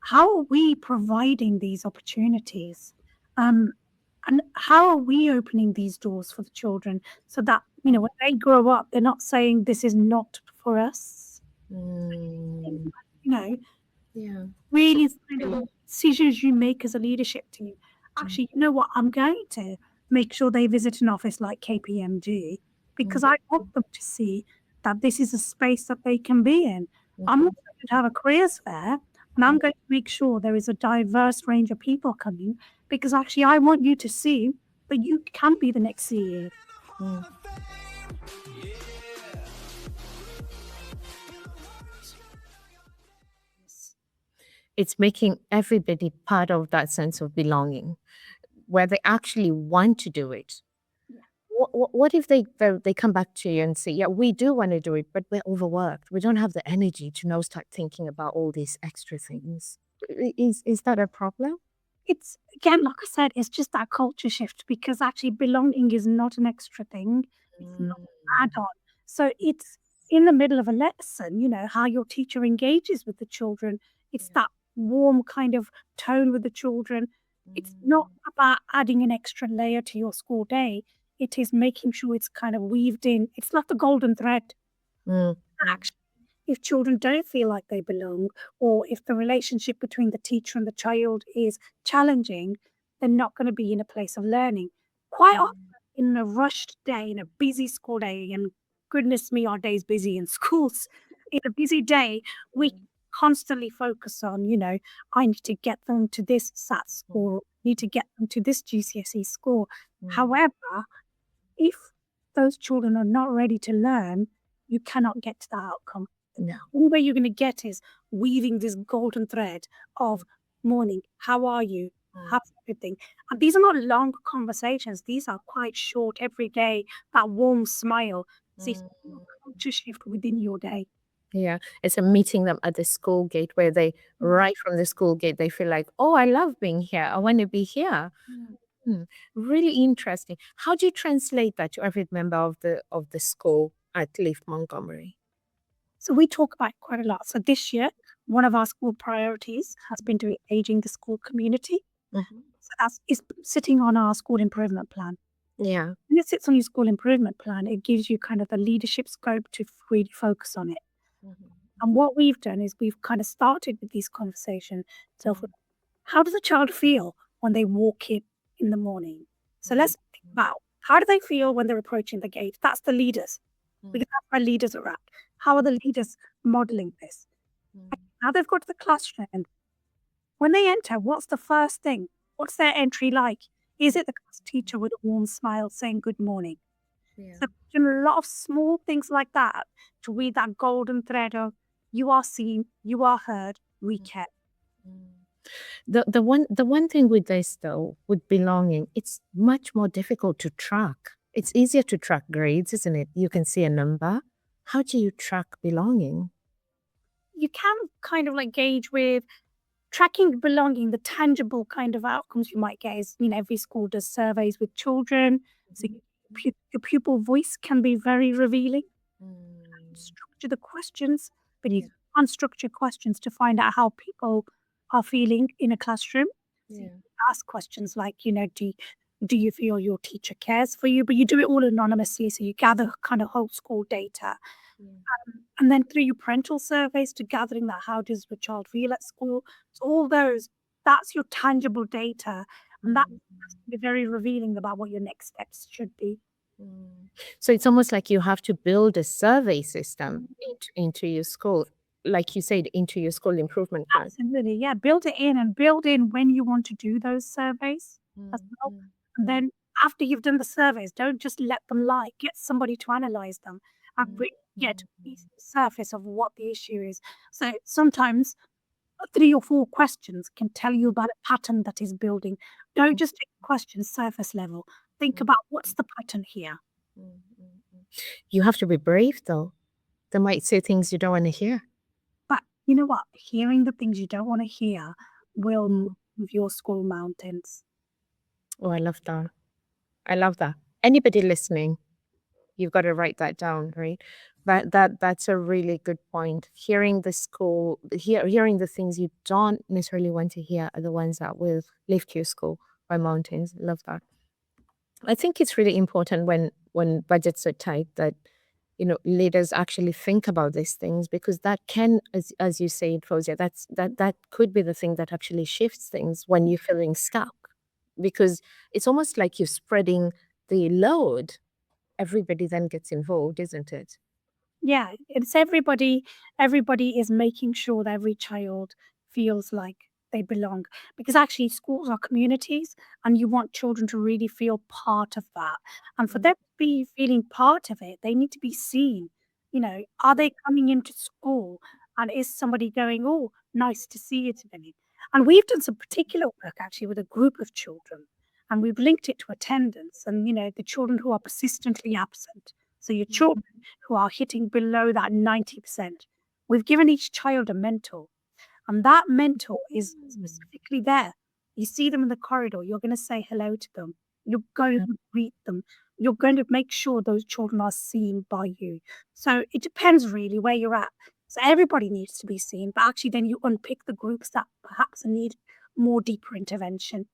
how are we providing these opportunities? Um, and how are we opening these doors for the children so that, when they grow up, they're not saying this is not for us? Mm, You know, yeah. So really kind of decisions you make as a leadership team. mm, Actually, you know what? I'm going to make sure they visit an office like KPMG mm, because I want them to see that this is a space that they can be in. I'm mhm, also going to have a careers fair and I'm mm, going to make sure there is a diverse range of people coming because actually I want you to see that you can be the next CEO. mm. It's making everybody part of that sense of belonging, where they actually want to do it. Yeah. What if they come back to you and say, "Yeah, we do want to do it, but we're overworked. We don't have the energy to now start thinking about all these extra things." Is that a problem? It's again, like I said, it's just that culture shift because actually belonging is not an extra thing. It's not Mm, an add-on. So it's in the middle of a lesson, how your teacher engages with the children. It's yeah. that warm kind of tone with the children. It's not Mm, about adding an extra layer to your school day. It is making sure it's kind of weaved in. It's not the golden thread. mm, mm, Actually, if children don't feel like they belong, or if the relationship between the teacher and the child is challenging, they're not going to be in a place of learning. Quite often, mm, in a rushed day, in a busy school day, and goodness me, our day's busy in schools. In a busy day, we mm, constantly focus on, I need to get them to this SAT mm, score, need to get them to this GCSE score. mm. However, if those children are not ready to learn, you cannot get to that outcome. No. The only way you're going to get is weaving this golden thread of Mm, morning, how are you? mm, How's everything? And these are not long conversations. These are quite short, every day, that warm smile. See, mm. culture shift within your day. Yeah, it's a meeting them at the school gate where they, Mm, right from the school gate, they feel like, oh, I love being here. I want to be here. mm. Hmm, really interesting. How do you translate that to every member of the school at Lift Montgomery? So we talk about it quite a lot. So this year, one of our school priorities has been to engaging the school community. Mhm. So that's is sitting on our school improvement plan. Yeah. When it sits on your school improvement plan, it gives you kind of the leadership scope to really focus on it. Mhm, And what we've done is we've kind of started with these conversations. So, mhm, how does a child feel when they walk in the morning? So mhm, let's think about how do they feel when they're approaching the gate? That's the leaders, mhm, because that's where leaders are at. How are the leaders modeling this? mhm, Now they've got to the classroom. And when they enter, what's the first thing? What's their entry like? Is it the class teacher with a warm smile saying good morning? yeah. So doing a lot of small things like that to weave that golden thread of you are seen, you are heard, we care. Mm. The one thing with this though, with belonging, it's much more difficult to track. It's easier to track grades, isn't it? You can see a number. How do you track belonging? You can kind of like gauge with tracking belonging, the tangible kind of outcomes you might get is, every school does surveys with children. So Mhm. your pupil voice can be very revealing. Mm. Structure the questions, but you Yeah. unstructure questions to find out how people are feeling in a classroom. So you Yeah. ask questions like, do you feel your teacher cares for you? But you do it all anonymously, so you gather kind of whole school data. Yeah. And then through your parental surveys to gathering that how does your child feel at school? So all those, that's your tangible data. And that Mm. can be very revealing about what your next steps should be. Mm. So it's almost like you have to build a survey system into your school, like you said, into your school improvement plan. Absolutely. Yeah. Build it in and build in when you want to do those surveys as Mm, well. mm, And mm, then after you've done the surveys, don't just let them lie. Get somebody to analyze them and mm, get mm, the mm, surface of what the issue is. So sometimes 3 or 4 questions can tell you about a pattern that is building. Don't mm, just take questions surface level. Think mm, about what's the pattern here. mm, mm, mm. You have to be brave, though. They might say things you don't want to hear. But you know what? Hearing the things you don't want to hear will Mm. move your school mountains. Oh, I love that. I love that. Anybody listening, you've got to write that down, right? That's a really good point. Hearing the school, hearing the things you don't necessarily want to hear are the ones that will lift your school by mountains. Love that. I think it's really important when budgets are tight that leaders actually think about these things, because that can, as you say, Fozia, that could be the thing that actually shifts things when you're feeling stuck, because it's almost like you're spreading the load. Everybody then gets involved, isn't it? Yeah, it's everybody is making sure that every child feels like they belong, because actually schools are communities and you want children to really feel part of that. And for Mm, them to be feeling part of it, they need to be seen. Are they coming into school and is somebody going, "Oh, nice to see you today?" And we've done some particular work actually with a group of children, and we've linked it to attendance and the children who are persistently absent. So your children who are hitting below that 90%. We've given each child a mentor, and that mentor is specifically there. You see them in the corridor, you're going to say hello to them, you're going mm. to greet them, you're going to make sure those children are seen by you. So it depends really where you're at. So everybody needs to be seen, but actually, then you unpick the groups that perhaps need more deeper intervention.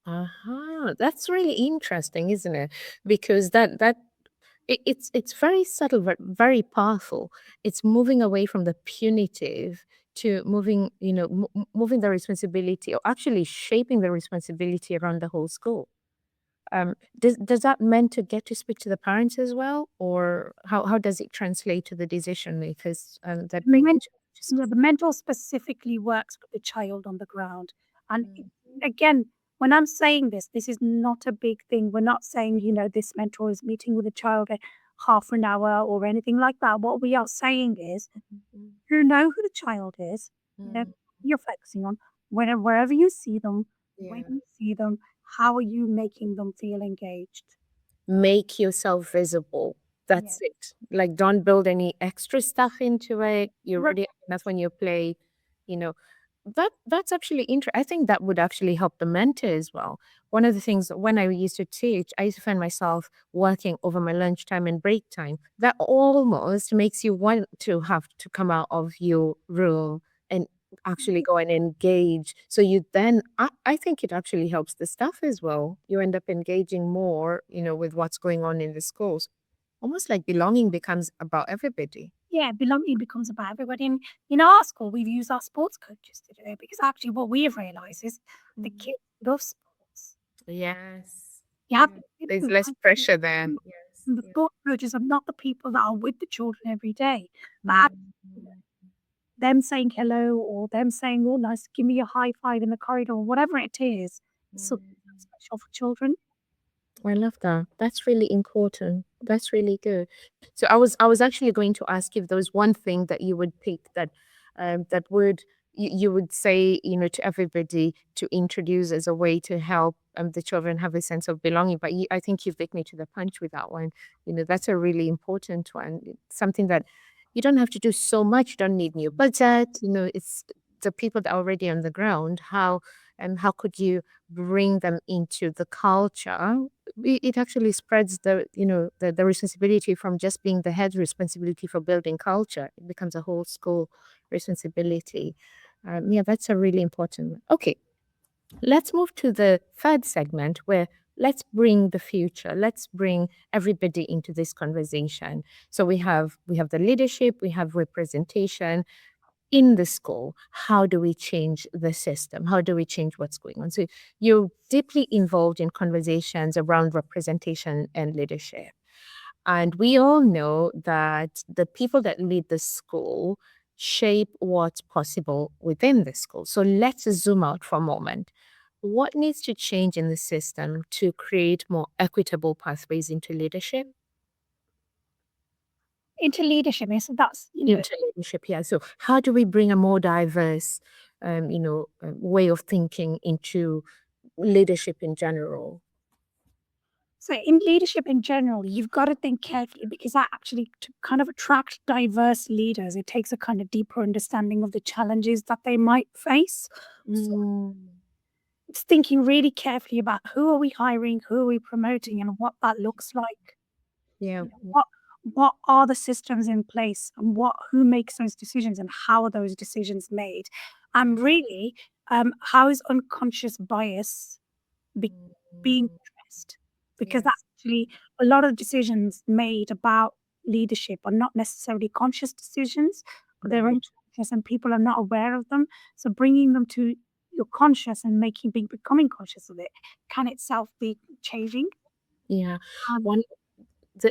Uh-huh. That's really interesting, isn't it? Because it's very subtle, but very powerful. It's moving away from the punitive to moving the responsibility, or actually shaping the responsibility around the whole school. Does that meant to get to speak to the parents as well, or how does it translate to the decision makers that bring the Men children to Yeah, school? the mentor specifically works with the child on the ground. And Mm, again, when I'm saying this is not a big thing. We're not saying, this mentor is meeting with a child at half an hour or anything like that. What we are saying is, mm, you know who the child is, mm. you're focusing on wherever you see them, when Yeah. you see them, how are you making them feel engaged? Make yourself visible. Yeah. That's it. Like, don't build any extra stuff into it. You Right. really, that's when you play, you know. That's actually interesting. I think that would actually help the mentor as well. One of the things when I used to teach, I used to find myself working over my lunchtime and break time. That almost makes you want to have to come out of your room and actually go and engage. So you then, I think it actually helps the staff as well. You end up engaging more, with what's going on in the schools. Almost like belonging becomes about everybody. Yeah, belonging becomes about everybody. And in our school, we've used our sports coaches to do it, because actually what we have realized is the Mhm. kids love sports. Yes. You have Yeah. to give There's them less time to- pressure there. and Yes. and the Yeah. sport coaches are not the people that are with the children every day, but Mm. them saying hello or them saying, "Oh, nice, give me a high five in the corridor," whatever it is something Mm. that's special for children. I love that. That's really important. That's really good. So I was actually going to ask if there was one thing that you would pick that would you would say, to everybody to introduce as a way to help the children have a sense of belonging. But I think you've beat me to the punch with that one. That's a really important one. It's something that you don't have to do so much. You don't need new budget. It's the people that are already on the ground. How could you bring them into the culture? It actually spreads the responsibility from just being the head responsibility for building culture. It becomes a whole school responsibility. Yeah, that's a really important one. Okay, let's move to the third segment where let's bring the future. Let's bring everybody into this conversation. So we have the leadership, we have representation, in the school. How do we change the system? How do we change what's going on? So you're deeply involved in conversations around representation and leadership. And we all know that the people that lead the school shape what's possible within the school. So let's zoom out for a moment. What needs to change in the system to create more equitable pathways into leadership? Into leadership, and so that's Into leadership, yeah. So how do we bring a more diverse, way of thinking into leadership in general? so in leadership in general, you've got to think carefully, because that actually to kind of attract diverse leaders, it takes a kind of deeper understanding of the challenges that they might face. So Mm, it's thinking really carefully about who are we hiring, who are we promoting, and what that looks like. yeah. What what are the systems in place and who makes those decisions and how are those decisions made? And really, how is unconscious bias be, being Mm, addressed? Because yes. actually, a lot of decisions made about leadership are not necessarily conscious decisions, but they're unconscious and people are not aware of them. So bringing them to your conscious and becoming conscious of it can itself be changing. Yeah. Um, One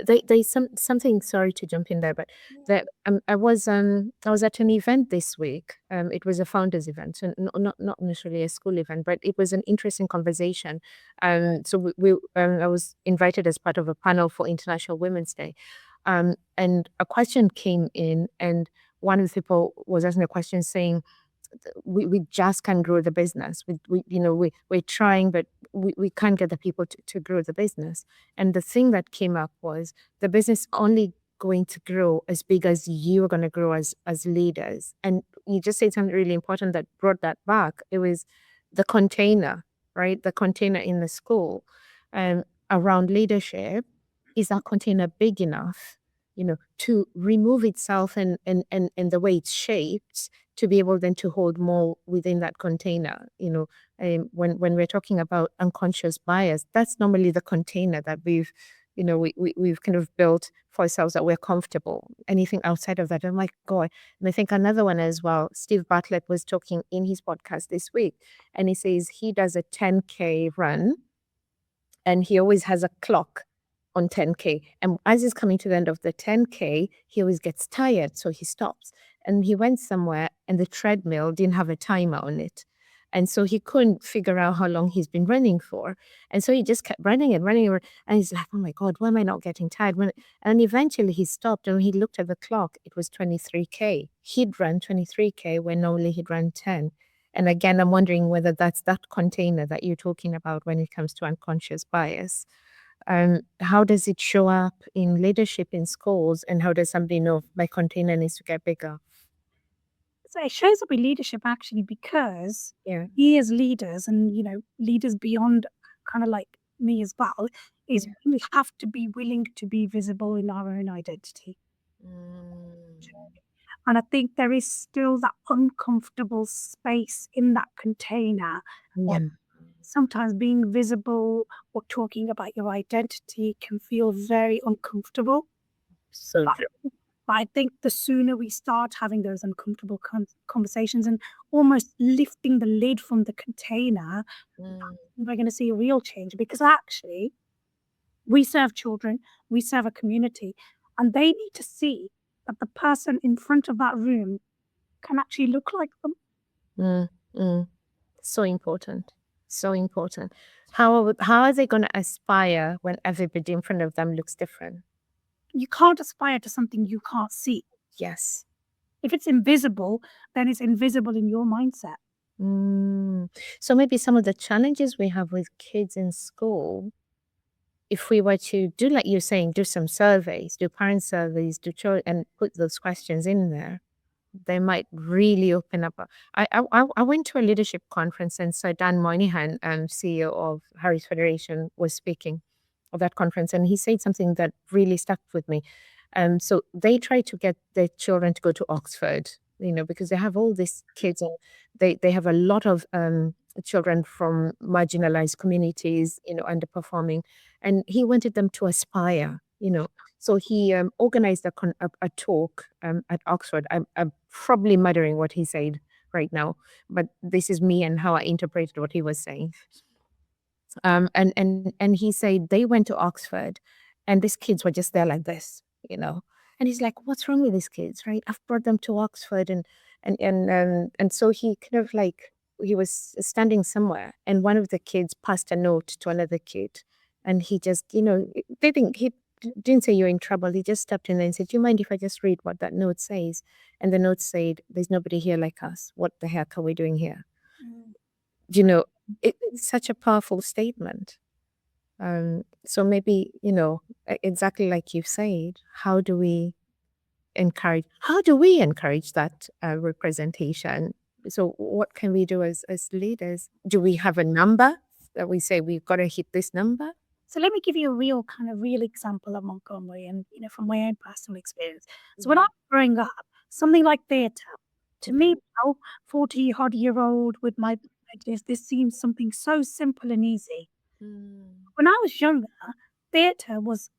there's something, sorry to jump in there, but that I was at an event this week. It was a founders event, so not necessarily a school event, but it was an interesting conversation. So I was invited as part of a panel for International Women's Day, and a question came in, and one of the people was asking a question saying, we just can't grow the business. We're trying, but we can't get the people to grow the business. And the thing that came up was the business only going to grow as big as you are going to grow as leaders. And you just said something really important that brought that back. It was the container, right? The container in the school, around leadership. Is that container big enough, to remove itself and the way it's shaped to be able then to hold more within that container. When we're talking about unconscious bias, that's normally the container that we've kind of built for ourselves that we're comfortable. Anything outside of that, I'm like, God. And I think another one as well, Steve Bartlett was talking in his podcast this week, and he says he does a 10K run and he always has a clock on 10K. And as he's coming to the end of the 10K, he always gets tired, so he stops. And he went somewhere and the treadmill didn't have a timer on it. And so he couldn't figure out how long he's been running for. And so he just kept running and running. And he's like, oh my God, why am I not getting tired? And eventually he stopped and he looked at the clock. It was 23K. He'd run 23K when normally he'd run 10. And again, I'm wondering whether that's that container that you're talking about when it comes to unconscious bias. How does it show up in leadership in schools, and how does somebody know my container needs to get bigger? So it shows up in leadership actually because Yeah. we as leaders and leaders beyond kind of like me as well is Yeah. we have to be willing to be visible in our own identity. Mm, And I think there is still that uncomfortable space in that container. Like yeah. sometimes being visible or talking about your identity can feel very uncomfortable. So But, true. but I think the sooner we start having those uncomfortable conversations and almost lifting the lid from the container, Mm, we're going to see a real change because actually we serve children, we serve a community, and they need to see that the person in front of that room can actually look like them. mm, mm. So important. So important. How are they going to aspire when everybody in front of them looks different? You can't aspire to something you can't see. Yes. If it's invisible, then it's invisible in your mindset. Mm. So maybe some of the challenges we have with kids in school, if we were to do like you're saying, do some surveys, do parent surveys, and put those questions in there, they might really open up. I went to a leadership conference and Sir Dan Moynihan, CEO of Harris Federation, was speaking of that conference, and he said something that really stuck with me. So they try to get their children to go to Oxford, because they have all these kids, and they have a lot of children from marginalized communities, underperforming, and he wanted them to aspire. So he organized a talk at Oxford. I'm probably muttering what he said right now, but this is me and how I interpreted what he was saying. And he said they went to Oxford, and these kids were just there like this. And he's like, "What's wrong with these kids? Right? I've brought them to Oxford." And so he kind of like he was standing somewhere, and one of the kids passed a note to another kid, and he just they think he didn't say you're in trouble. He just stepped in and said, "Do you mind if I just read what that note says?" And the note said, "There's nobody here like us. What the heck are we doing here?" Mm. you know, it's such a powerful statement. So maybe, exactly like you said, how do we encourage that representation? So what can we do as leaders? Do we have a number that we say we've got to hit this number? So let me give you a real example of Montgomery and, from my own personal experience. So when I Yeah. was growing up, something like theatre, to Okay. me now, 40-odd-year-old with my ideas, this seems something so simple and easy. Mm. When I was younger, theatre was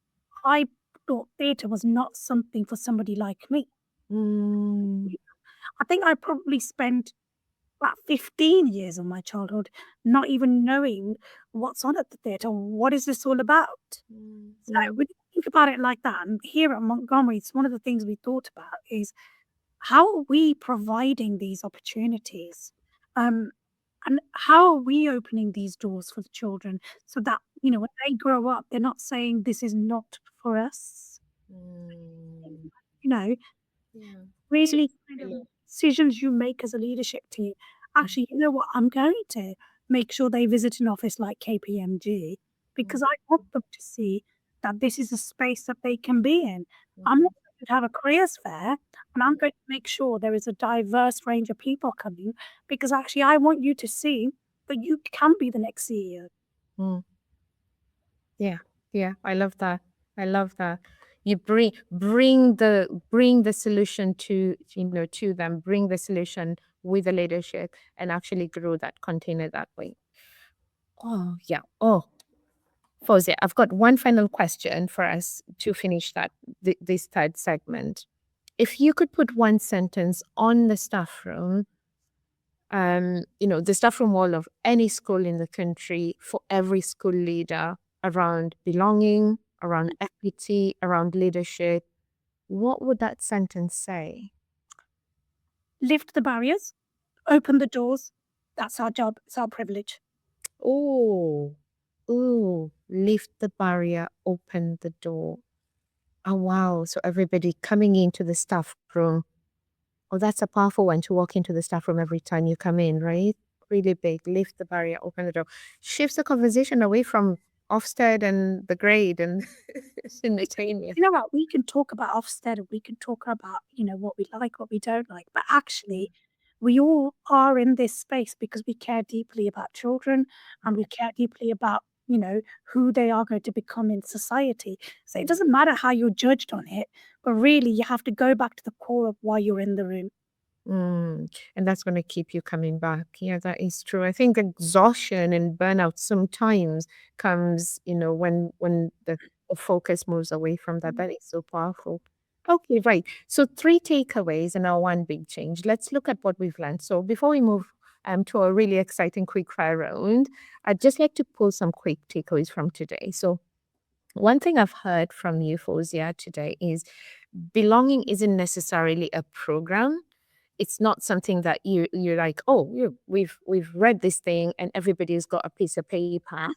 I thought theatre was not something for somebody like me. Mm. I think I probably spent about 15 years of my childhood not even knowing what's on at the theatre. What is this all about? Mm. So Mm. when you think about it like that, and here at Montgomery, it's one of the things we thought about is how are we providing these opportunities? Um, and how are we opening these doors for the children so that, when they grow up, they're not saying this is not for us? Mm. You know, Yeah. really kind of decisions you make as a leadership team. Mm. Actually, you know what? I'm going to make sure they visit an office like KPMG Mm. because I want them to see that this is a space that they can be in. I'm not Mhm. going to have a careers fair and I'm going to make sure there is a diverse range of people coming because actually I want you to see that you can be the next CEO. Mm. Yeah, yeah, I love that. I love that. You bring the solution to to them. Bring the solution with the leadership and actually grow that container that way. Oh yeah. Oh, Fozia, I've got one final question for us to finish this third segment. If you could put one sentence on the staff room, the staff room wall of any school in the country for every school leader around belonging, around equity, around leadership, what would that sentence say? Lift the barriers, open the doors. That's our job. It's our privilege. Oh, oh, lift the barrier, open the door. Oh, wow. So everybody coming into the staff room. Oh, that's a powerful one to walk into the staff room every time you come in, right? Really big. Lift the barrier, open the door. Shifts the conversation away from Ofsted and the grade and simultaneous. You know what? We can talk about Ofsted and we can talk about, what we like, what we don't like. But actually, we all are in this space because we care deeply about children and we care deeply about, who they are going to become in society. So it doesn't matter how you're judged on it, but really you have to go back to the core of why you're in the room. And that's going to keep you coming back. Yeah, that is true. I think exhaustion and burnout sometimes comes, when the focus moves away from that. That is so powerful. Okay, right. So three takeaways and our one big change. Let's look at what we've learned. So before we move to a really exciting quick fire round, I'd just like to pull some quick takeaways from today. So one thing I've heard from you, Fozia, today is belonging isn't necessarily a program. It's not something that you're like, oh, we've read this thing and everybody's got a piece of paper.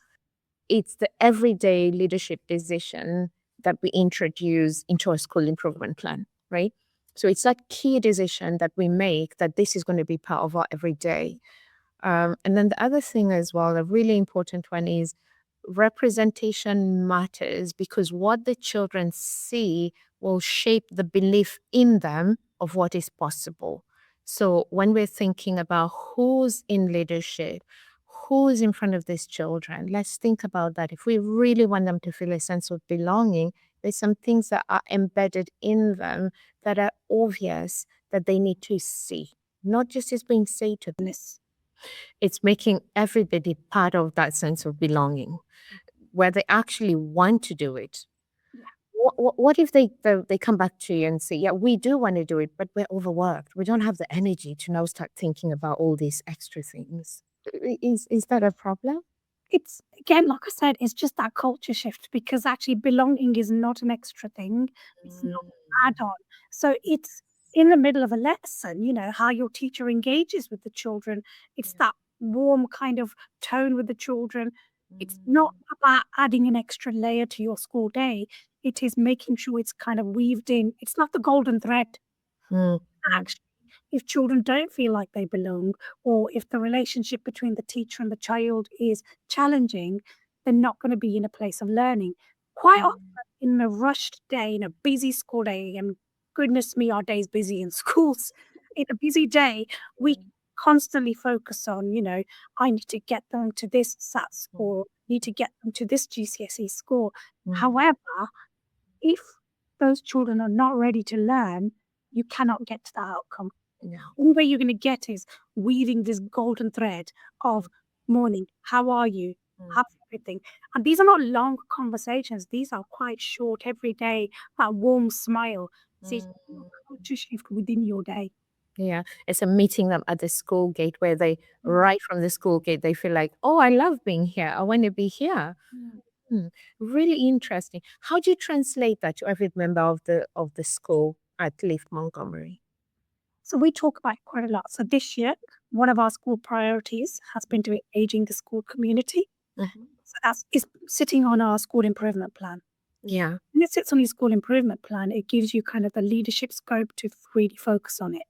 It's the everyday leadership decision that we introduce into a school improvement plan, right? So it's that key decision that we make that this is going to be part of our everyday. And then the other thing as well, a really important one is representation matters because what the children see will shape the belief in them of what is possible. So when we're thinking about who's in leadership, who's in front of these children, let's think about that. If we really want them to feel a sense of belonging, there's some things that are embedded in them that are obvious that they need to see, not just as being said to them. It's making everybody part of that sense of belonging where they actually want to do it. What if they come back to you and say, yeah, we do want to do it, but we're overworked. We don't have the energy to now start thinking about all these extra things. Is that a problem? It's again, like I said, it's just that culture shift because actually belonging is not an extra thing. It's not Mm. an add-on. So it's in the middle of a lesson, how your teacher engages with the children. It's Yeah. that warm kind of tone with the children. It's not Mm. about adding an extra layer to your school day. It is making sure it's kind of weaved in. It's not the golden thread. Mm. Mm. Actually, if children don't feel like they belong, or if the relationship between the teacher and the child is challenging, they're not going to be in a place of learning. Quite often, Mm. in a rushed day, in a busy school day, and goodness me, our day's busy in schools. In a busy day, we constantly focus on, I need to get them to this SAT Mm. score. need to get them to this GCSE score. Mm. However, if those children are not ready to learn, you cannot get to that outcome. No. The only way you're going to get is weaving this golden thread of morning, how are you? How's everything? And these are not long conversations. These are quite short, every day, that warm smile. See, how to shift within your day. Yeah, it's a meeting them at the school gate where they, Mm. right from the school gate, they feel like, oh, I love being here. I want to be here. Hmm. Really interesting. How do you translate that to every member of the school at Lift Montgomery? So we talk about it quite a lot. So this year, one of our school priorities has been to engaging the school community. Mhm. So that's is sitting on our school improvement plan. Yeah. When it sits on your school improvement plan, it gives you kind of the leadership scope to really focus on it.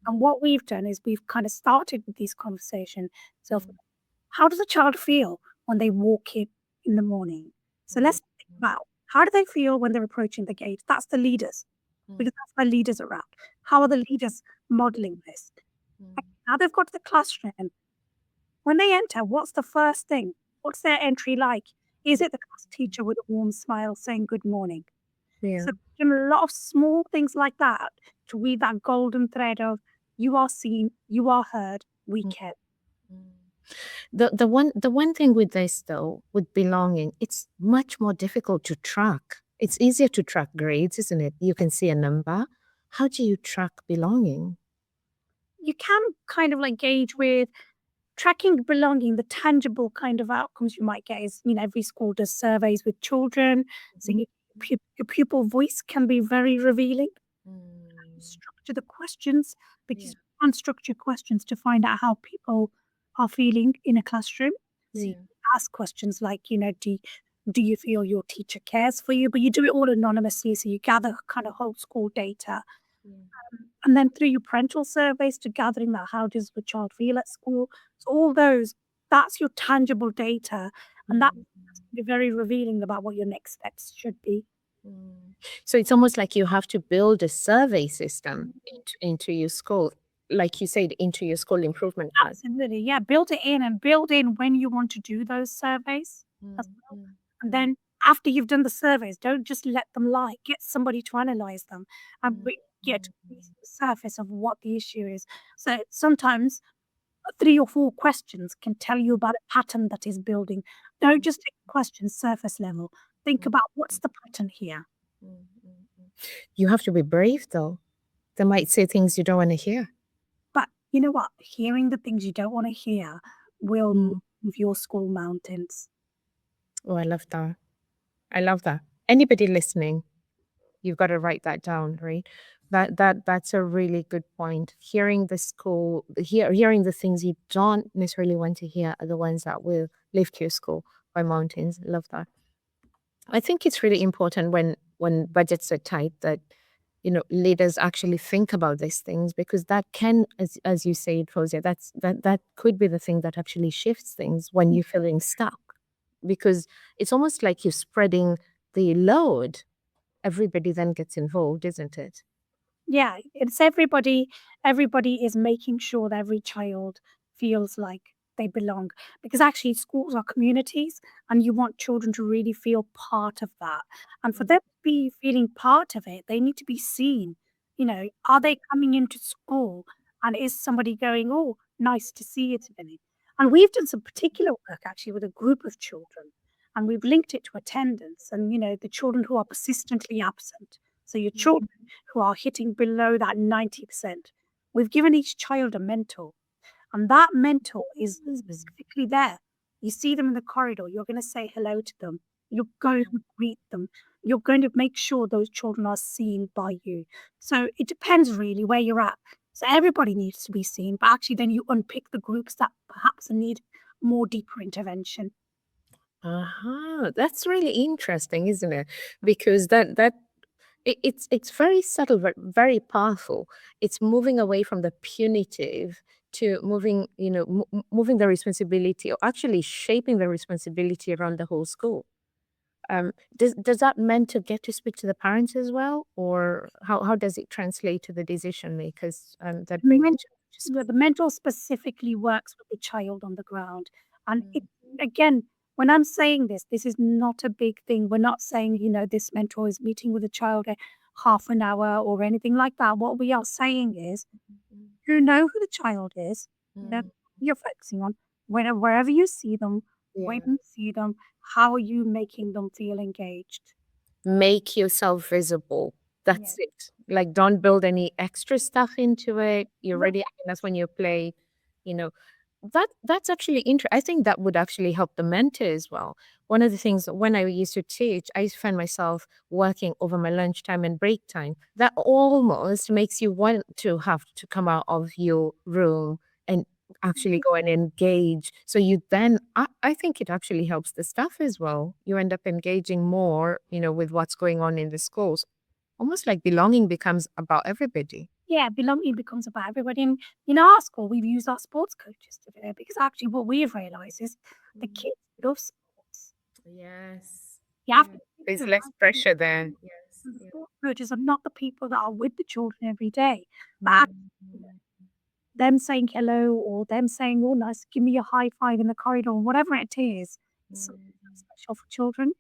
And what we've done is we've kind of started with these conversations. So, how does a child feel when they walk in the morning? So let's think about how do they feel when they're approaching the gate? That's the leaders, because that's where leaders are at. How are the leaders modeling this? Now they've got to the classroom. When they enter, what's the first thing? What's their entry like? Is it the class teacher with a warm smile saying good morning? Yeah. So doing a lot of small things like that to weave that golden thread of you are seen, you are heard, we care. The one thing with this though, with belonging, it's much more difficult to track. It's easier to track grades, isn't it? You can see a number. How do you track belonging? You can kind of like gauge with tracking belonging, the tangible kind of outcomes you might get is, every school does surveys with children. So your pupil voice can be very revealing. Structure the questions because you can structure questions to find out how people are feeling in a classroom. So you ask questions like, do you feel your teacher cares for you? But you do it all anonymously, so you gather kind of whole school data. And then through your parental surveys to gathering that how does the child feel at school. So all those, that's your tangible data. And that's be very revealing about what your next steps should be. So it's almost like you have to build a survey system into your school, like you said, into your school improvement plan. Absolutely. Yeah. Build it in and build in when you want to do those surveys as well. And then after you've done the surveys, don't just let them lie. Get somebody to analyze them and get to the surface of what the issue is. So sometimes 3 or 4 questions can tell you about a pattern that is building. Don't just take questions surface level. Think about what's the pattern here. You have to be brave though. They might say things you don't want to hear. But you know what? Hearing the things you don't want to hear will move your school mountains. Oh, I love that. I love that. Anybody listening, you've got to write that down, right? That's a really good point. Hearing the school, hearing the things you don't necessarily want to hear are the ones that will lift your school by mountains. Love that. I think it's really important when budgets are tight that leaders actually think about these things, because that can, as you said, Fozia, that could be the thing that actually shifts things when you're feeling stuck, because it's almost like you're spreading the load. Everybody then gets involved, isn't it? Yeah, it's everybody. Everybody is making sure that every child feels like they belong, because actually schools are communities and you want children to really feel part of that. And for them to be feeling part of it, they need to be seen. Are they coming into school and is somebody going, oh, nice to see you today? And we've done some particular work actually with a group of children and we've linked it to attendance and, the children who are persistently absent. So your children who are hitting below that 90%. We've given each child a mentor, and that mentor is specifically there. You see them in the corridor, you're going to say hello to them, you're going to greet them, you're going to make sure those children are seen by you. So it depends really where you're at. So everybody needs to be seen, but actually then you unpick the groups that perhaps need more deeper intervention. That's really interesting, isn't it? Because it's very subtle but very powerful. It's moving away from the punitive to moving, moving the responsibility, or actually shaping the responsibility around the whole school. Does that mentor get to speak to the parents as well, or how does it translate to the decision makers that The bring mentor, the mentor specifically works with the child on the ground, and it again. when I'm saying this is not a big thing. We're not saying, this mentor is meeting with a child a half an hour or anything like that. What we are saying is, Mm, you know who the child is, that mm, you're focusing on. Wherever you see them, when yeah. you see them, how are you making them feel engaged? Make yourself visible. Yeah. That's it. Like, don't build any extra stuff into it. You're No. ready. That's when you play, you know. That's actually interesting. I think that would actually help the mentor as well. One of the things when I used to teach, I used to find myself working over my lunchtime and break time. That almost makes you want to have to come out of your room and actually go and engage. So you then, I think it actually helps the staff as well. You end up engaging more, with what's going on in the schools. Almost like belonging becomes about everybody. Yeah, belonging becomes about everybody. And in our school, we've used our sports coaches to do it because actually what we've realized is the Mm. kids love sports. Yes. You have Yeah. to think There's the less right people. pressure there. Yes. The Yeah. sport coaches are not the people that are with the children every day. But Mm. them saying hello or them saying, oh, nice, give me a high five in the corridor, whatever it is, it's something Mm. that's special for children.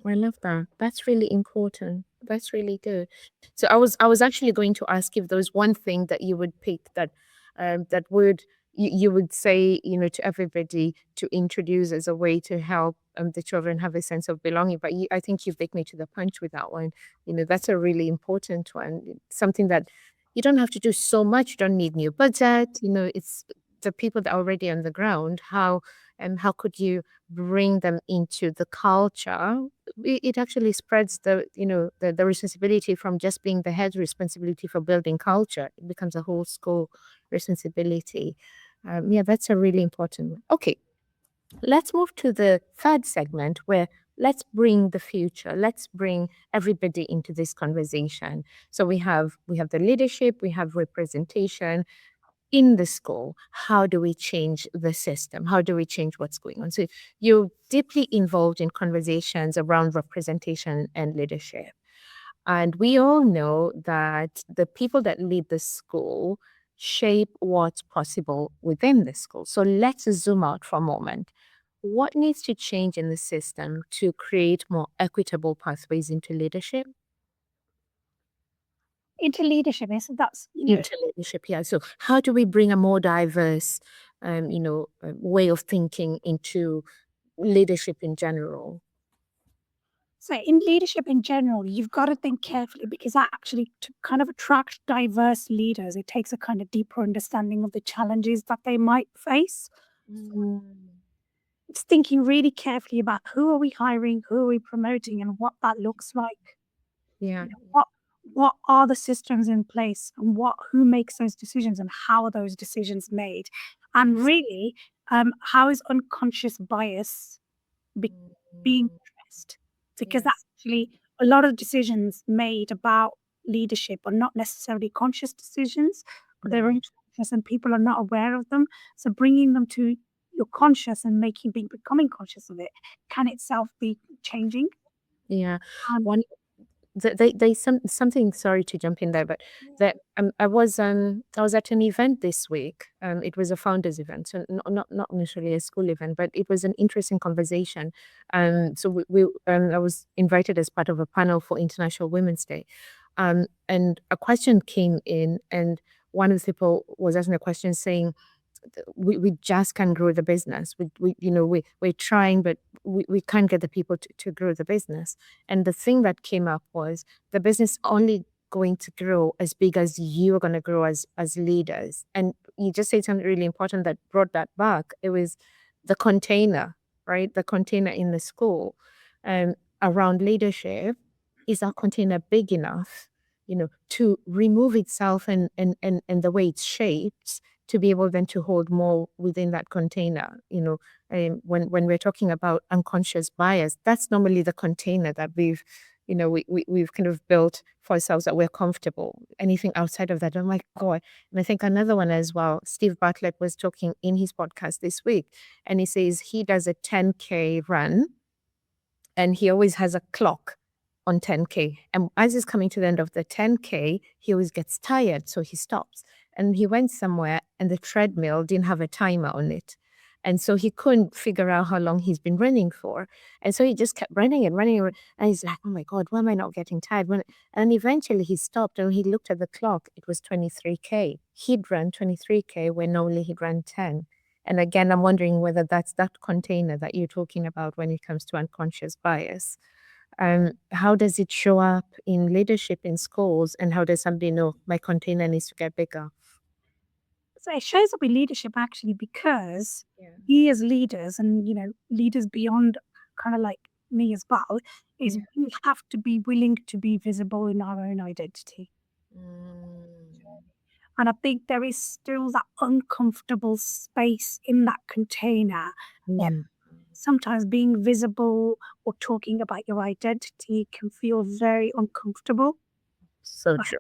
I love that. That's really important. That's really good. So I was actually going to ask if there was one thing that you would pick that would you would say, to everybody to introduce as a way to help the children have a sense of belonging. But I think you beat me to the punch with that one. That's a really important one. Something that you don't have to do so much. You don't need new budget. It's the people that are already on the ground. How could you bring them into the culture? It actually spreads the responsibility from just being the head responsibility for building culture. It becomes a whole school responsibility. Yeah, that's a really important one. Okay, let's move to the third segment where let's bring the future. Let's bring everybody into this conversation. So we have the leadership, we have representation, in the school. How do we change the system? How do we change what's going on? So you're deeply involved in conversations around representation and leadership. And we all know that the people that lead the school shape what's possible within the school. So let's zoom out for a moment. What needs to change in the system to create more equitable pathways into leadership? Into leadership is that's, Into leadership, yeah. So how do we bring a more diverse, way of thinking into leadership in general? so in leadership in general, you've got to think carefully because actually to kind of attract diverse leaders, it takes a kind of deeper understanding of the challenges that they might face. Mm. It's thinking really carefully about who are we hiring, who are we promoting, and what that looks like. Yeah. What are the systems in place, and who makes those decisions, and how are those decisions made, and really, how is unconscious bias be- being Mm. addressed? Because Yes. actually, a lot of decisions made about leadership are not necessarily conscious decisions, but they're Mm. unconscious, and people are not aware of them. So bringing them to your conscious and becoming conscious of it can itself be changing. Yeah. Um, One they something, sorry to jump in there, but that I was at an event this week. It was a founders event, so not necessarily a school event, but it was an interesting conversation. So I was invited as part of a panel for International Women's Day, and a question came in, and one of the people was asking a question saying, we just can't grow the business. We're trying, but we can't get the people to grow the business. And the thing that came up was the business only going to grow as big as you are going to grow as leaders. And you just said something really important that brought that back. It was the container, right? The container in the school, um, around leadership. Is our container big enough, to remove itself and the way it's shaped to be able then to hold more within that container. When we're talking about unconscious bias, that's normally the container that we've kind of built for ourselves that we're comfortable. Anything outside of that, oh my God. And I think another one as well, Steve Bartlett was talking in his podcast this week, and he says he does a 10K run and he always has a clock on 10K. And as he's coming to the end of the 10K, he always gets tired, so he stops. And he went somewhere and the treadmill didn't have a timer on it. And so he couldn't figure out how long he's been running for. And so he just kept running and running. And he's like, oh my God, why am I not getting tired? And eventually he stopped and he looked at the clock. It was 23K. He'd run 23K when normally he'd run 10. And again, I'm wondering whether that's that container that you're talking about when it comes to unconscious bias. How does it show up in leadership in schools? And how does somebody know my container needs to get bigger? So it shows up in leadership actually because Yeah. we as leaders and, leaders beyond kind of like me as well, is Yeah. we have to be willing to be visible in our own identity. Mm. And I think there is still that uncomfortable space in that container. Where Mm. sometimes being visible or talking about your identity can feel very uncomfortable. So But true.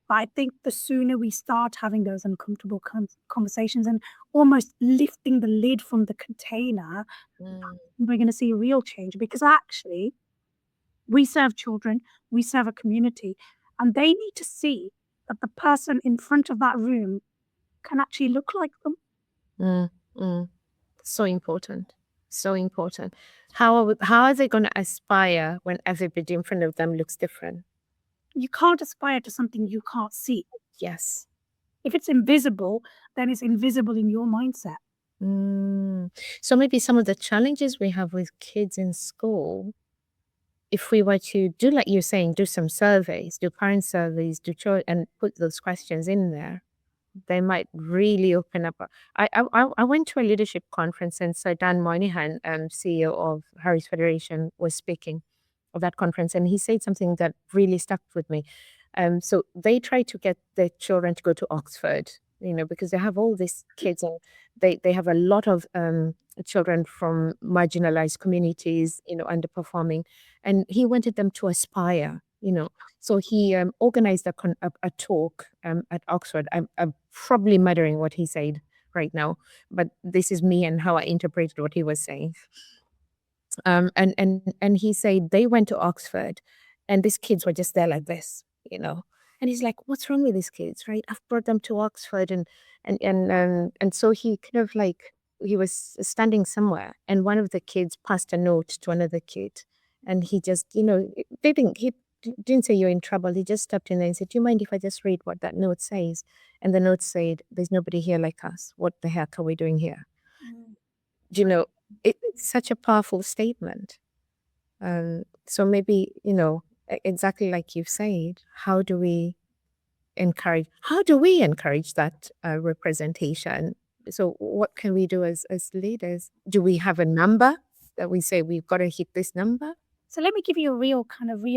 but I think the sooner we start having those uncomfortable conversations and almost lifting the lid from the container, Mm. we're going to see real change because actually we serve children, we serve a community, and they need to see that the person in front of that room can actually look like them. Mm. Mm. So important. So important. How are they going to aspire when everybody in front of them looks different? You can't aspire to something you can't see. Yes. If it's invisible, then it's invisible in your mindset. Mm. So maybe some of the challenges we have with kids in school, if we were to do like you're saying, do some surveys, do parent surveys, and put those questions in there, they might really open up. I went to a leadership conference and Sir Dan Moynihan, CEO of Harris Federation, was speaking of that conference, and he said something that really stuck with me. So they try to get their children to go to Oxford, because they have all these kids, and they have a lot of children from marginalized communities, underperforming, and he wanted them to aspire. So he organized a talk at Oxford. I'm probably muttering what he said right now, but this is me and how I interpreted what he was saying. And he said they went to Oxford, and these kids were just there like this. And he's like, "What's wrong with these kids? Right? I've brought them to Oxford." And so he kind of like he was standing somewhere, and one of the kids passed a note to another kid, and he just he didn't say you're in trouble. He just stepped in there and said, "Do you mind if I just read what that note says?" And the note said, "There's nobody here like us. What the heck are we doing here?" you know, it's such a powerful statement. So maybe, exactly like you've said, how do we encourage that representation? So what can we do as leaders? Do we have a number that we say we've got to hit this number? So let me give you a real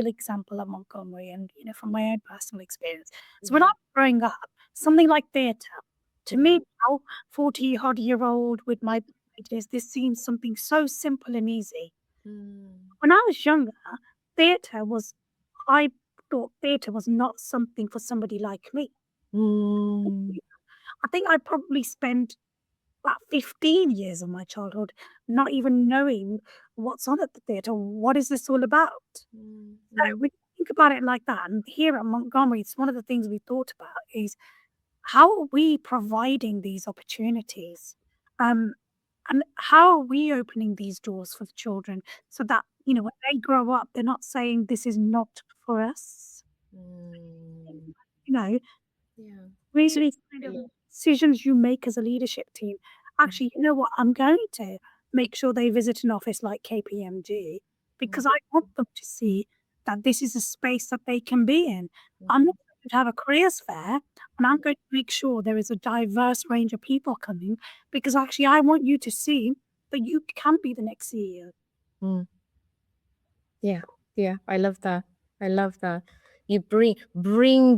example of Montgomery and, from my own personal experience. So when I Yeah. was growing up, something like theatre, to Mm. me now, 40-odd-year-old with my ideas, this seems something so simple and easy. Mm. When I was younger, theatre was I thought theatre was not something for somebody like me. Mm. I think I probably spent about 15 years of my childhood not even knowing what's on at the theatre. What is this all about? Mm. So Mm. when you think about it like that, and here at Montgomery, it's one of the things we thought about is how are we providing these opportunities? Um, and how are we opening these doors for the children so that, when they grow up, they're not saying this is not for us. Mm. You know, Yeah. really kind of decisions you make as a leadership team. Actually, you know what? I'm going to make sure they visit an office like KPMG because I want them to see that this is a space that they can be in. I'm not going to have a careers fair, and I'm going to make sure there is a diverse range of people coming because actually I want you to see that you can be the next CEO. Mm. Yeah, yeah, I love that. I love that. You bring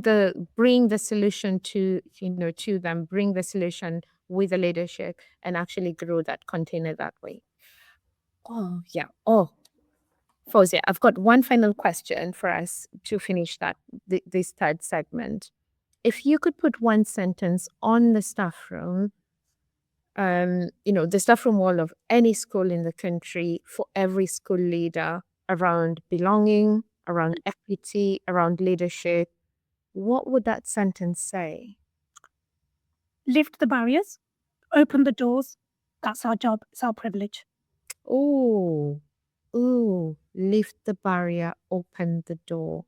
the solution to them, bring the solution with the leadership and actually grow that container that way. Oh, yeah. Oh, Fozia, I've got one final question for us to finish this third segment. If you could put one sentence on the staff room, the staff room wall of any school in the country for every school leader around belonging, around equity, around leadership, what would that sentence say? Lift the barriers, open the doors, That's our job. It's our privilege. Oh, ooh, lift the barrier, open the door.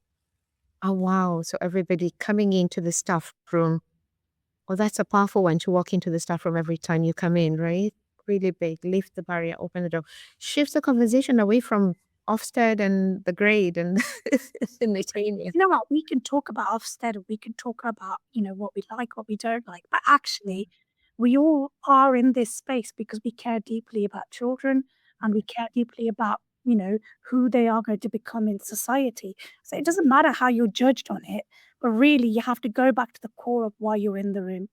Oh, wow. So everybody coming into the staff room. Oh, that's a powerful one to walk into the staff room every time you come in, right? Really big. Lift the barrier, open the door. Shifts the conversation away from Ofsted and the grade and the Natania. You know what? We can talk about Ofsted, we can talk about, what we like, what we don't like. But actually, we all are in this space because we care deeply about children and we care deeply about, who they are going to become in society. So it doesn't matter how you're judged on it, but really you have to go back to the core of why you're in the room.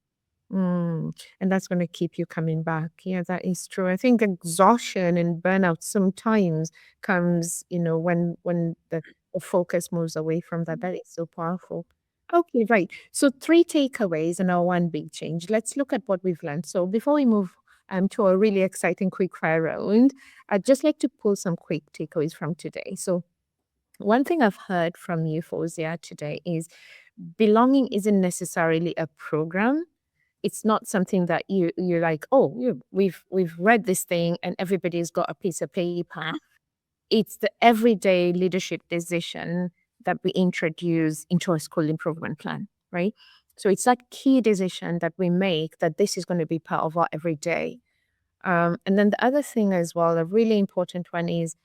And that's going to keep you coming back. Yeah, that is true. I think exhaustion and burnout sometimes comes, when the focus moves away from that. That is so powerful. Okay, right. So 3 takeaways and our one big change. Let's look at what we've learned. So before we move to a really exciting quick fire round, I'd just like to pull some quick takeaways from today. So one thing I've heard from you, Fozia, today is belonging isn't necessarily a program. It's not something that you're like, oh, we've read this thing and everybody's got a piece of paper. It's the everyday leadership decision that we introduce into a school improvement plan, right? So it's that key decision that we make that this is going to be part of our everyday. And then the other thing as well, a really important one is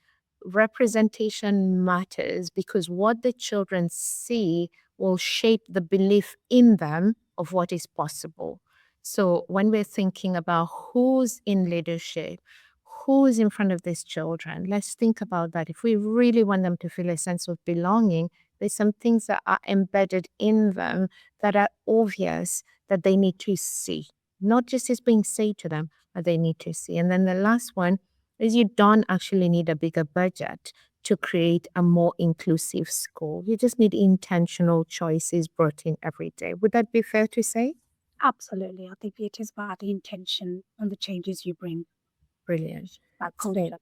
representation matters because what the children see will shape the belief in them of what is possible. So when we're thinking about who's in leadership, who's in front of these children, let's think about that. If we really want them to feel a sense of belonging, there's some things that are embedded in them that are obvious that they need to see, not just as being said to them, but they need to see. And then the last one is you don't actually need a bigger budget to create a more inclusive school. You just need intentional choices brought in every day. Would that be fair to say? Absolutely. I think it is about the intention and the changes you bring. Brilliant. That So culture.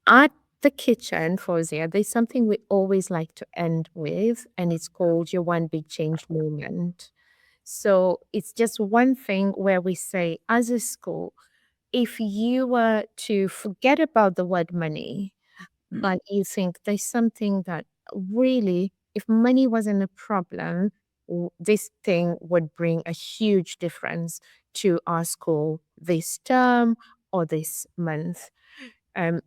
at the kitchen, Fozia, there's something we always like to end with, and it's called your one big change moment. So it's just one thing where we say, as a school, if you were to forget about the word money, but you think there's something that really, if money wasn't a problem, this thing would bring a huge difference to our school this term or this month.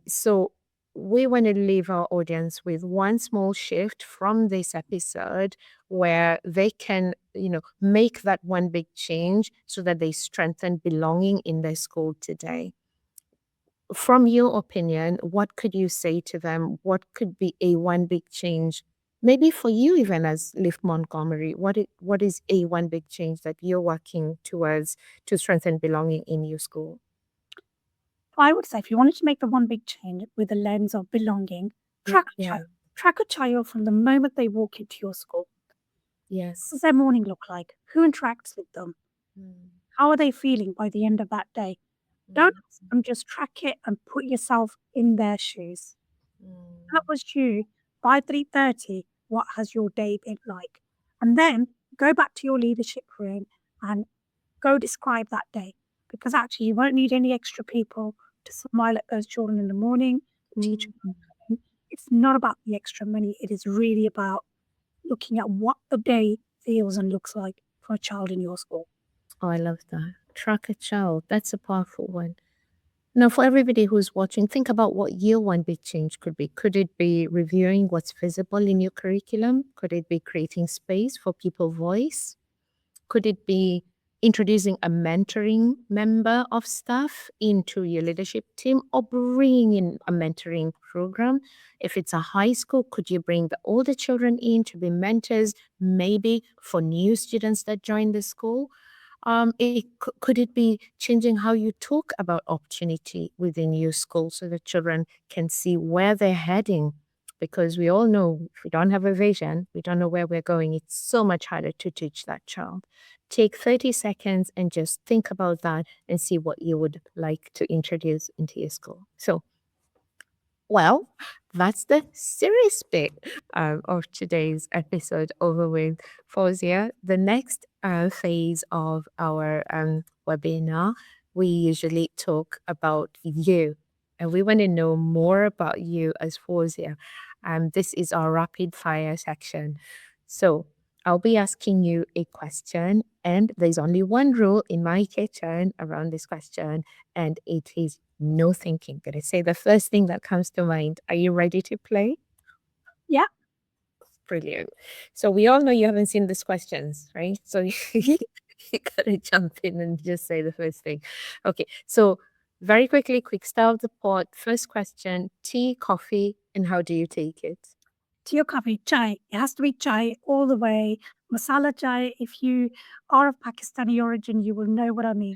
So we want to leave our audience with one small shift from this episode where they can, make that one big change so that they strengthen belonging in their school today. From your opinion, what could you say to them? What could be a one big change? Maybe for you, even as Lift Montgomery, what is a one big change that you're working towards to strengthen belonging in your school? I would say if you wanted to make the one big change with the lens of belonging, track a Yeah. child. Track a child from the moment they walk into your school. What Yes. does their morning look like? Who interacts with them? Mm, How are they feeling by the end of that day? mm, Don't just track it and put yourself in their shoes. That mm. was you. By 3:30, what has your day been like? And then go back to your leadership room and go describe that day. Because actually, you won't need any extra people to smile at those children in the morning, teach Mm. them. It's not about the extra money. It is really about looking at what the day feels and looks like for a child in your school. Oh, I love that. Track a child. That's a powerful one. Now, for everybody who's watching, think about what your one big change could be. Could it be reviewing what's visible in your curriculum? Could it be creating space for people voice? Could it be introducing a mentoring member of staff into your leadership team or bringing in a mentoring program? If it's a high school, could you bring the older children in to be mentors, maybe for new students that join the school? Could it be changing how you talk about opportunity within your school so that children can see where they're heading? Because we all know if we don't have a vision, we don't know where we're going. It's so much harder to teach that child. Take 30 seconds and just think about that and see what you would like to introduce into your school. So, well, that's the serious bit of today's episode over with. Fozia, the next phase of our webinar we usually talk about you, and we want to know more about you as Fozia. This is our rapid fire section. So I'll be asking you a question, and there's only one rule in my kitchen around this question, and it is no thinking. Gonna say the first thing that comes to mind. Are you ready to play? Yeah. Brilliant. So we all know you haven't seen these questions, right? So you gotta jump in and just say the first thing. Okay. So very quickly, quick stir of the pot. First question: tea, coffee, and how do you take it? Tea or coffee? Chai. It has to be chai all the way. Masala chai. If you are of Pakistani origin, you will know what I mean.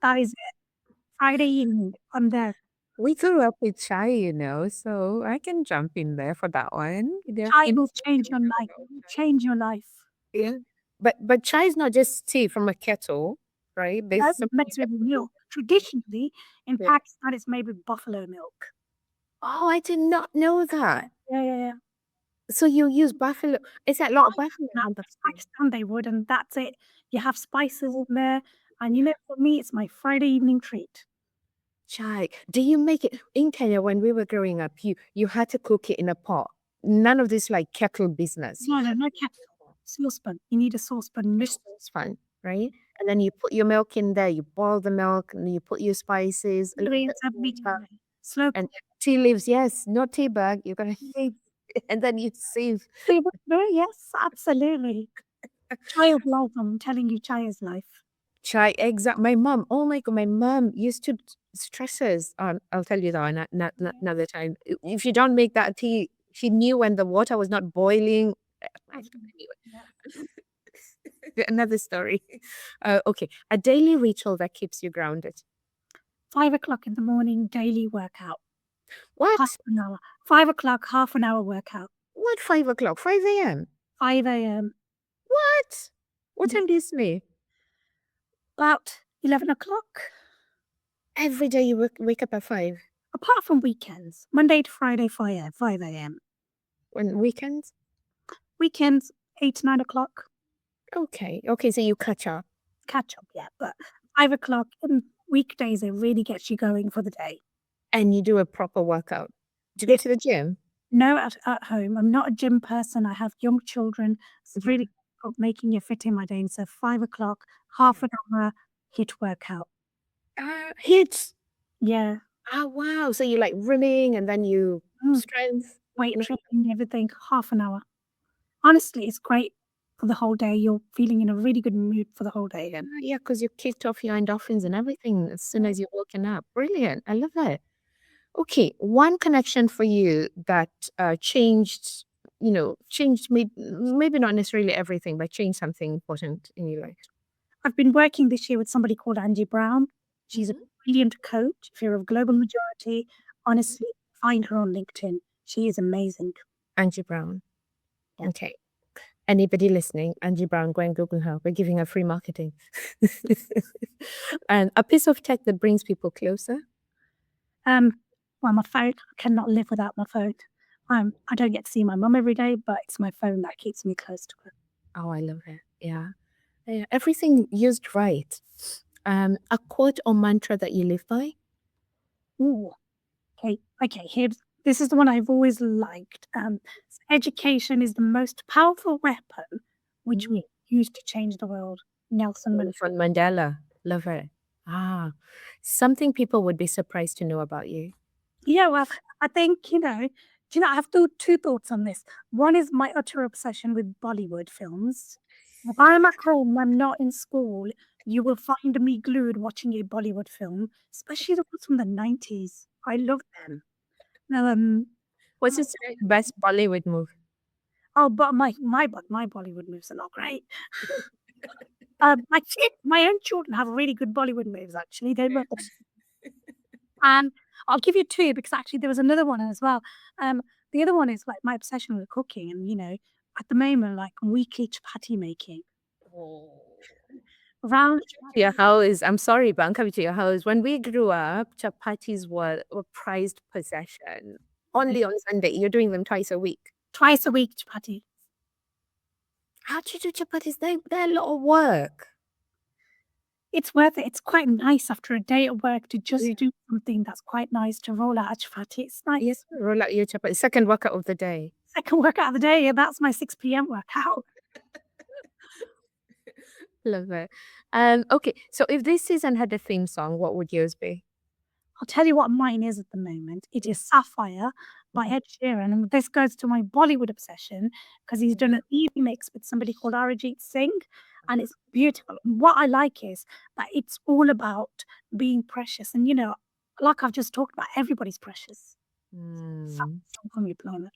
That is it. Friday evening. I'm there. We grew up with chai, so I can jump in there for that one. Chai will change your life. It will change your life. Yeah. But chai is not just tea from a kettle, right? There's That's something meant to be milk. Traditionally, in Yeah. Pakistan, it's made with buffalo milk. Oh, I did not know that. Yeah. So you use buffalo. Is that a lot of buffalo Now, on the Pakistan, they would, and that's it. You have spices in there, and for me, it's my Friday evening treat. chai? Do you make it in Kenya when we were growing up? You had to cook it in a pot. None of this like kettle business. No kettle. Saucepan. You need a saucepan. It's fun, right? And then you put your milk in there, you boil the milk, and you put your spices, a little bit Grains of every water, time. Slow and tea leaves. Yes, not tea bag. You're gonna save, and then you save cook. Yes, absolutely. Chai of life. I'm telling you, chai is life. chai. Exact. My mom. Oh my god, my mom used to stress us on. I'll tell you that another time. If you don't make that tea, she knew when the water was not boiling. Anyway, another story. Okay, a daily ritual that keeps you grounded. 5 o'clock in the morning, daily workout. What? Half an hour. 5 o'clock, half an hour workout. What? 5 o'clock? 5 a.m. 5 a.m. What? What time do you sleep? About 11 o'clock. Every day you wake up at 5. Apart from weekends, Monday to Friday, 5 a.m. When weekends? Weekends, 8 to 9 o'clock. Okay. Okay, so you catch up. Catch up, yeah. But 5 o'clock and weekdays, it really gets you going for the day. And you do a proper workout. Do you go to the gym? No, at home. I'm not a gym person. I have young children. It's really difficult making it fit in my day. And so 5 o'clock, half an hour, hit workout. Hits. Yeah. Ah, wow. So you like running and then you strength. Weight training, everything, half an hour. Honestly, it's great for the whole day. You're feeling in a really good mood for the whole day again. Yeah, because you kicked off your endorphins and everything as soon as you're woken up. Brilliant. I love it. Okay, one connection for you that changed, changed maybe not necessarily everything, but changed something important in your life. I've been working this year with somebody called Angie Brown. She's a brilliant coach. If you're of global majority, honestly, find her on LinkedIn. She is amazing. Angie Brown. Yeah. Okay. Anybody listening, Angie Brown, go and Google her. We're giving her free marketing. And a piece of tech that brings people closer. Well, my phone. I cannot live without my phone. I don't get to see my mum every day, but it's my phone that keeps me close to her. Oh, I love it. Yeah. Everything used right. A quote or mantra that you live by? Ooh. Okay. This is the one I've always liked. Education is the most powerful weapon which we use to change the world. Nelson Mandela. From Mandela. Love it. Something people would be surprised to know about you. Yeah, well, I think, do you know, I have two thoughts on this. One is my utter obsession with Bollywood films. If I'm at home, I'm not in school, you will find me glued watching a Bollywood film, especially the ones from the 90s. I love them. What's your best Bollywood movie? Oh, but my Bollywood movies are not great. My own children have really good Bollywood movies, actually. They love them. And I'll give you two because actually there was another one as well. The other one is like my obsession with cooking, and at the moment, like weekly chapati making. Round Your house. I'm sorry, but I'm coming to your house. When we grew up, chapatis were prized possession. Only on Sunday. You're doing them twice a week. twice a week chapati. How do you do chapatis? They're a lot of work. It's worth it. It's quite nice after a day at work to just Yeah. do something that's quite nice to roll out a chapati. It's Yes, nice. roll out your chapati. Second workout of the day. Second workout of the day, and that's my 6 p.m. workout. Love it. Okay, so if this season had a theme song, what would yours be? I'll tell you what mine is at the moment. It Yeah. is Sapphire by Mhm. Ed Sheeran, and this goes to my Bollywood obsession because he's done an remix with somebody called Arijit Singh, and it's beautiful. What I like is that it's all about being precious, and like I've just talked about, everybody's precious. That's Mm. the song from your planet.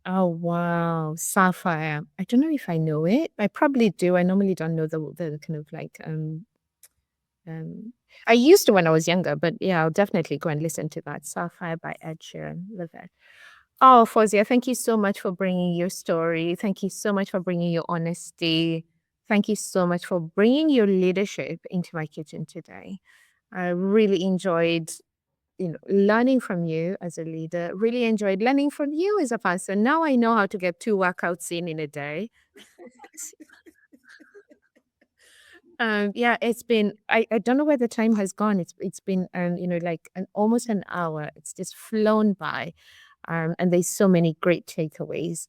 Oh, wow. Sapphire. I don't know if I know it. I probably do. I normally don't know the kind of like um I used to when I was younger, but yeah, I'll definitely go and listen to that. Sapphire by Ed Sheeran. Love it. Oh, Fozia, thank you so much for bringing your story. Thank you so much for bringing your honesty. Thank you so much for bringing your leadership into my kitchen today. I really enjoyed, learning from you as a leader. Really enjoyed learning from you as a person. Now I know how to get 2 workouts in a day. Yeah, it's been. I don't know where the time has gone. It's been like almost an hour. It's just flown by, and there's so many great takeaways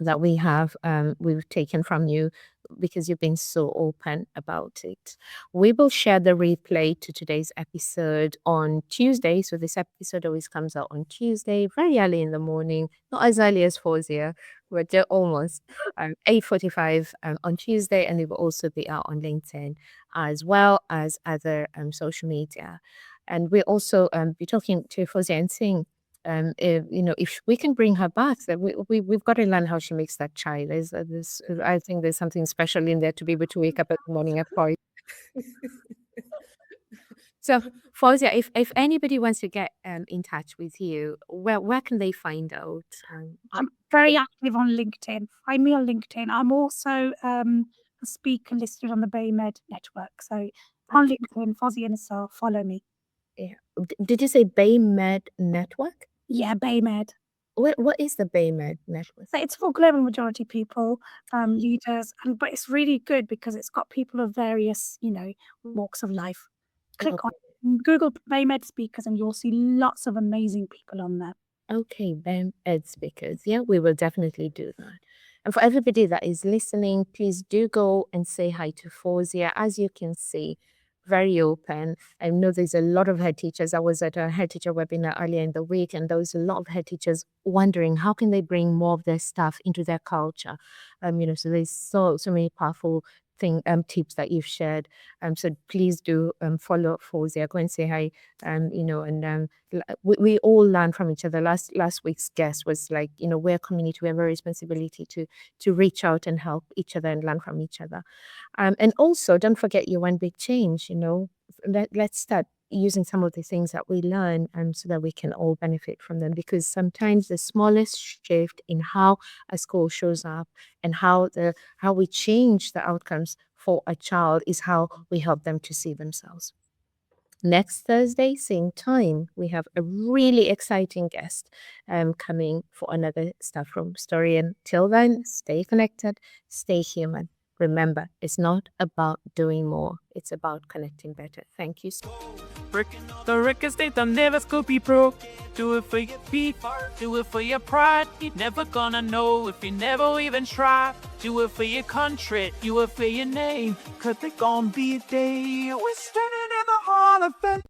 that we've taken from you because you've been so open about it. We will share the replay to today's episode on Tuesday. So this episode always comes out on Tuesday, very early in the morning, not as early as Fozia. We're just almost 8:45 on Tuesday, and it will also be out on LinkedIn as well as other social media. And we'll also be talking to Fozia and seeing if we can bring her back, that we've got to learn how she makes that chai. I think there's something special in there to be able to wake up in the morning at 5. So, Fozia, if anybody wants to get in touch with you, where can they find out? I'm very active on LinkedIn. Find me on LinkedIn. I'm also a speaker listed on the BayMed network. So on LinkedIn, Fozia Nisar, follow me. Yeah. Did you say BayMed Network? Yeah, BayMed. What is the BayMed Network? So it's for global majority people, leaders, but it's really good because it's got people of various, walks of life. Click on Google BayMed speakers and you'll see lots of amazing people on there. Okay, BAM Ed speakers. Yeah, we will definitely do that. And for everybody that is listening, please do go and say hi to Fozia. As you can see, very open. I know there's a lot of head teachers. I was at a head teacher webinar earlier in the week, and there was a lot of head teachers wondering how can they bring more of their stuff into their culture. So there's so many powerful tips that you've shared. So please do follow Fozia. Go and say hi. We all learn from each other. Last week's guest was like, we're a community, we have a responsibility to reach out and help each other and learn from each other. And also, don't forget your one big change. Let's start using some of the things that we learn, so that we can all benefit from them. Because sometimes the smallest shift in how a school shows up and how we change the outcomes for a child is how we help them to see themselves. Next Thursday, same time, we have a really exciting guest coming for another Staffroom story. Until then, stay connected, stay human. Remember, it's not about doing more, it's about connecting better. Thank you. The record state they'll never school be broke. Do it for your people, do it for your pride. You're never gonna know if you never even try. Do it for your country, do it for your name. Cause there's gonna be a day we're standing in the Hall of Fame.